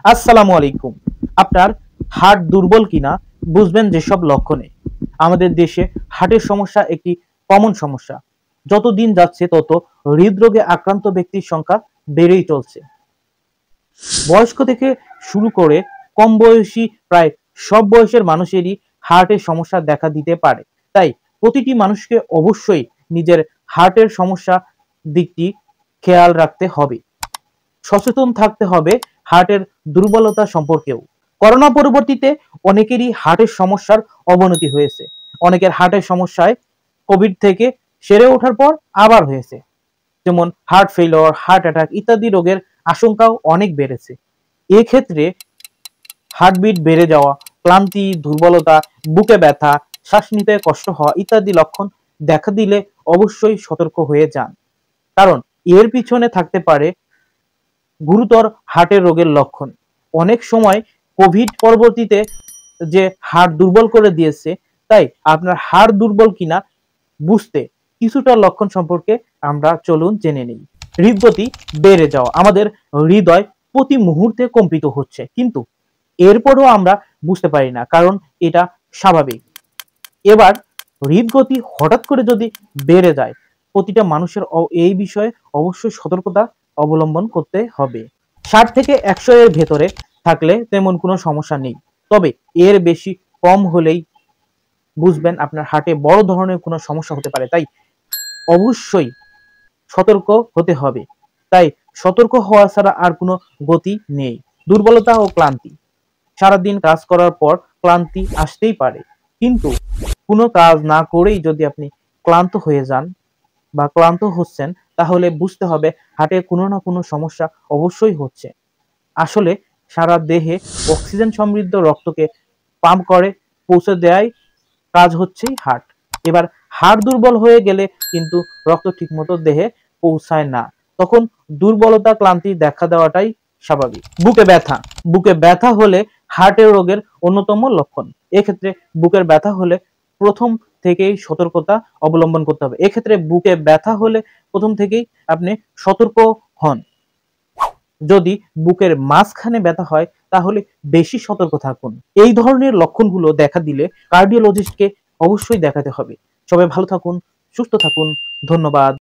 আসসালামু আলাইকুম। আপনার হার্ট দুর্বল কিনা বুঝবেন যেসব লক্ষণে। আমাদের দেশে হার্টের সমস্যা একটি কমন সমস্যা। যত দিন যাচ্ছে তত হৃদরোগে আক্রান্ত ব্যক্তির সংখ্যা বেড়েই চলছে। বয়স্ক থেকে শুরু করে কম বয়সী প্রায় সব বয়সের মানুষেরই হার্টের সমস্যা দেখা দিতে পারে। তাই প্রতিটি মানুষকে অবশ্যই নিজের হার্টের সমস্যা দিকটি খেয়াল রাখতে হবে। সচেতন থাকতে হবে হার্টের দুর্বলতা সম্পর্কেও। করোনা পরবর্তীতে অনেকেরই হার্টের সমস্যার অবনতি হয়েছে। অনেকের হার্টের সমস্যায় কোভিড থেকে সেরে ওঠার পর আবার হয়েছে। যেমন হার্ট ফেইলিওর, হার্ট অ্যাটাক ইত্যাদি রোগের আশঙ্কাও অনেক বেড়েছে। এক্ষেত্রে হার্টবিট বেড়ে যাওয়া, ক্লান্তি, দুর্বলতা, বুকে ব্যথা, শ্বাস নিতে কষ্ট হওয়া ইত্যাদি লক্ষণ দেখা দিলে অবশ্যই সতর্ক হয়ে যান। কারণ এর পিছনে থাকতে পারে গুরুতর হার্টের রোগের লক্ষণ। অনেক সময় কোভিড পরবর্তীতে যে হার্ট দুর্বল করে দিয়েছে, তাই আপনার হার্ট দুর্বল কিনা বুঝতে কিছুটা লক্ষণ সম্পর্কে আমরা চলুন জেনে নেই। হৃদগতি বেড়ে যাওয়া, আমাদের হৃদয় প্রতি মুহূর্তে কম্পিত হচ্ছে, কিন্তু এরপরও আমরা বুঝতে পারি না, কারণ এটা স্বাভাবিক। এবার হৃদগতি হঠাৎ করে যদি বেড়ে যায়, প্রতিটা মানুষের এই বিষয়ে অবশ্যই সতর্কতা অবলম্বন করতে হবে। 60 থেকে 100 এর ভেতরে থাকলে তেমন কোনো সমস্যা নেই, তবে এর বেশি কম হলেই বুঝবেন আপনার হার্টে বড় ধরনের কোনো সমস্যা হতে পারে। তাই অবশ্যই সতর্ক হতে হবে। তাই সতর্ক হওয়া ছাড়া আর কোনো গতি নেই। দুর্বলতা ও ক্লান্তি, সারাদিন কাজ করার পর ক্লান্তি আসতেই পারে, কিন্তু কোনো কাজ না করেই যদি আপনি ক্লান্ত হয়ে যান বা ক্লান্ত হচ্ছেন, তাহলে বুঝতে হবে হার্টে কোনো না কোনো সমস্যা অবশ্যই হচ্ছে। আসলে সারা দেহে অক্সিজেন সমৃদ্ধ রক্তকে পাম্প করে পৌঁছে দেয় কাজ হচ্ছেই হার্ট। এবার হার্ট দুর্বল হয়ে গেলে কিন্তু রক্ত ঠিকমতো দেহে পৌঁছায় না, তখন দুর্বলতা, ক্লান্তি দেখা দেওয়াটাই স্বাভাবিক। বুকে ব্যথা হলে হার্টের রোগের অন্যতম লক্ষণ। এক্ষেত্রে বুকের ব্যথা হলে প্রথম থেকেই সতর্কতা অবলম্বন করতে হবে। এক্ষেত্রে বুকে ব্যথা হলে প্রথম থেকেই আপনি সতর্ক হন। যদি বুকের মাঝখানে ব্যথা হয়, তাহলে বেশি সতর্ক থাকুন। এই ধরনের লক্ষণগুলো দেখা দিলে কার্ডিওলজিস্টকে অবশ্যই দেখাতে হবে। সবাই ভালো থাকুন, সুস্থ থাকুন। ধন্যবাদ।